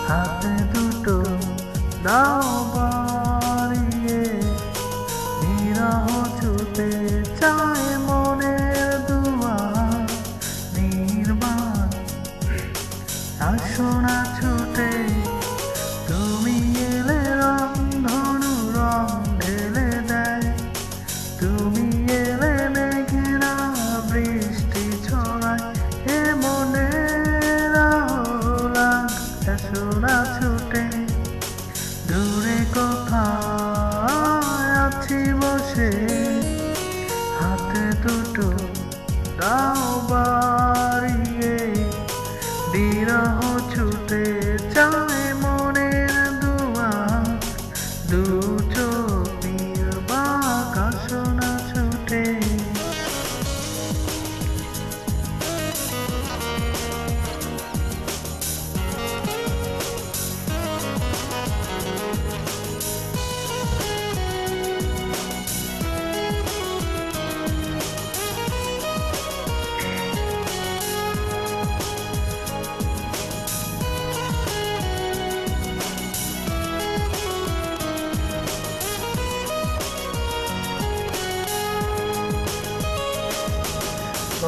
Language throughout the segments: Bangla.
হাতে দুটো দাও বাড়িয়ে, বিরহ ছুটে চায় মনের দুয়ার নির্বাণ। আসো না ছুটে, তুমি এলে রং ধনু রং ঢেলে দেয়। তুমি এলে মেঘেরা বৃষ্টি ছড়ায়, এ মনের আহ্লাদ। আসো না ছুটে, দূরে কোথায় আছি বসে, হাতে দুটো দাও বাড়িয়ে, বিরহ ছুটে চায় মনের দুয়ার। দু চোখ নির্বাক, আসো না ছুটে।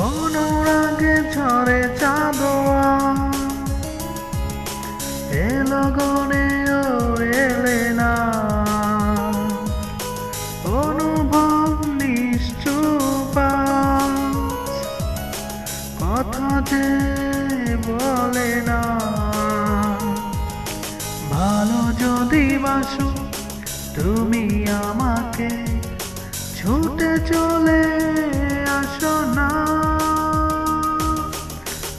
অনুরাগে ঝরে চাঁদোয়া, এ লগনেও এলে না। অনুভব নিশ্চুপ, কথা যে বলে না। ভালো যদি বাসো তুমি আমাকে, ছুটে চলে আসো না।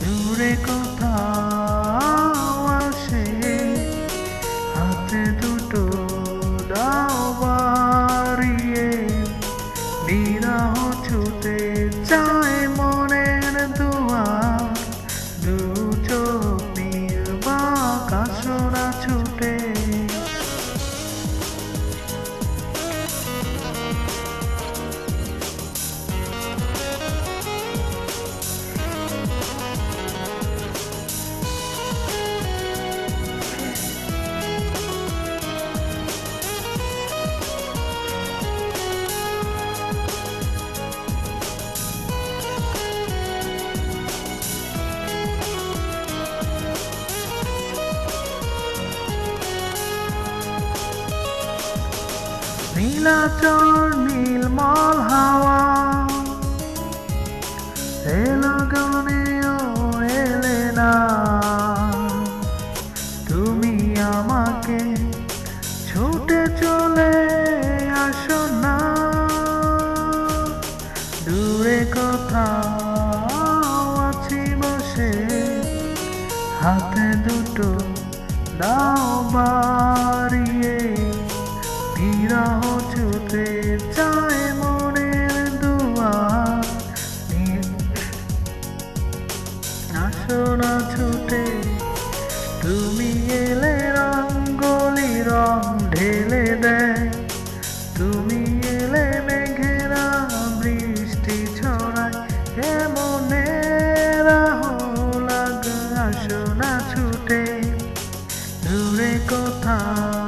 দূরে কোথাও আসে, হাতে দুটো দাও বাড়িয়ে, বিরহ ছুটে চায় মনের দুয়ার। দু চোখ নির্বাক, আসো না ছুটে। নীলাচল নীলমল হাওয়া, এ লগনেও এলে না। তুমি আমাকে, ছুটে চলে আসো না। দূরে কোথাও আছি বসে, হাতে দুটো দাও বাড়িয়ে, বিরহ ছুটে চায় মনের দুয়ার। আসো না ছুটে, তুমি এলে রঙ্গলি রং ঢেলে দেয়। তুমি এলে মেঘেরা বৃষ্টি ছড়ায়, এ মনের আহ্লাদ। আসো না ছুটে, দূরে কোথাও